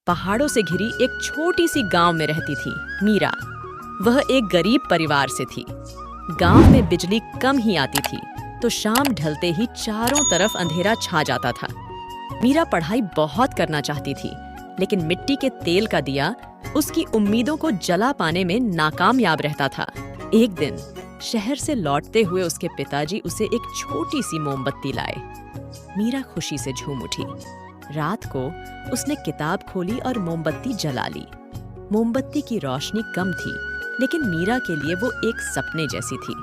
पहाड़ों से घिरी एक छोटी सी गांव में रहती थी मीरा। वह एक गरीब परिवार से थी। गांव में बिजली कम ही आती थी, तो शाम ढलते ही चारों तरफ अंधेरा छा जाता था। मीरा पढ़ाई बहुत करना चाहती थी, लेकिन मिट्टी के तेल का दिया उसकी उम्मीदों को जला पाने में नाकामयाब रहता था। एक दिन शहर से लौटते हुए उसके पिताजी उसे एक छोटी सी मोमबत्ती लाए। मीरा खुशी से झूम उठी। रात को उसने किताब खोली और मोमबत्ती जला ली। मोमबत्ती की रोशनी कम थी, लेकिन मीरा के लिए वो एक सपने जैसी थी।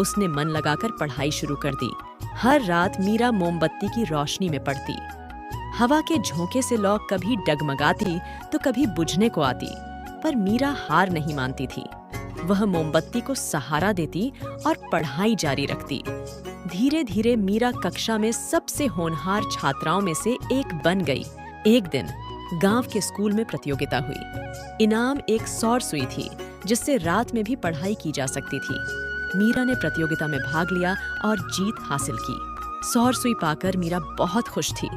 उसने मन लगाकर पढ़ाई शुरू कर दी। हर रात मीरा मोमबत्ती की रोशनी में पढ़ती। हवा के झोंके से लौ कभी डगमगाती तो कभी बुझने को आती, पर मीरा हार नहीं मानती थी। वह मोमबत्ती को सहारा देती और पढ़ाई जारी रखती। धीरे धीरे मीरा कक्षा में सबसे होनहार छात्राओं में से एक बन गई। एक दिन गांव के स्कूल में प्रतियोगिता हुई। इनाम एक सौर सुई थी, जिससे रात में भी पढ़ाई की जा सकती थी। मीरा ने प्रतियोगिता में भाग लिया और जीत हासिल की। सौर सुई पाकर मीरा बहुत खुश थी,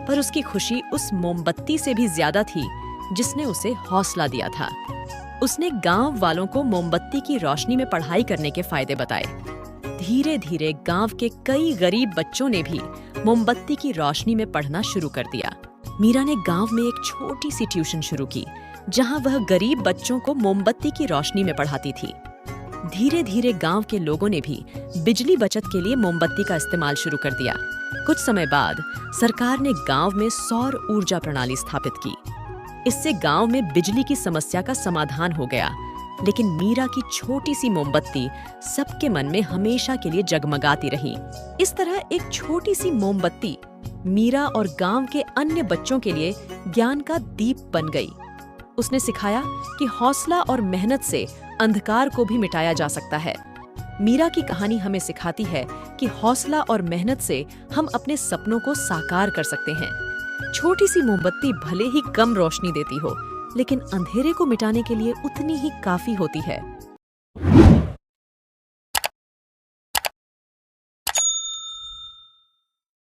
पर उसकी खुशी उस मोमबत्ती से भी ज्यादा थी जिसने उसे हौसला दिया था। उसने गांव वालों को मोमबत्ती की रोशनी में पढ़ाई करने के फायदे बताए। धीरे धीरे गांव के कई गरीब बच्चों ने भी मोमबत्ती की रोशनी में पढ़ना शुरू कर दिया। मीरा ने गांव में एक छोटी सी ट्यूशन शुरू की, जहां वह गरीब बच्चों को मोमबत्ती की रोशनी में पढ़ाती थी। धीरे धीरे गांव के लोगों ने भी बिजली बचत के लिए मोमबत्ती का इस्तेमाल शुरू कर दिया। कुछ समय बाद सरकार ने गांव में सौर ऊर्जा प्रणाली स्थापित की। इससे गांव में बिजली की समस्या का समाधान हो गया। लेकिन मीरा की छोटी सी मोमबत्ती सबके मन में हमेशा के लिए जगमगाती रही। इस तरह एक छोटी सी मोमबत्ती मीरा और गांव के अन्य बच्चों के लिए ज्ञान का दीप बन गई। उसने सिखाया कि हौसला और मेहनत से अंधकार को भी मिटाया जा सकता है। मीरा की कहानी हमें सिखाती है कि हौसला और मेहनत से हम अपने सपनों को साकार कर सकते हैं। छोटी सी मोमबत्ती भले ही कम रोशनी देती हो, लेकिन अंधेरे को मिटाने के लिए उतनी ही काफी होती है।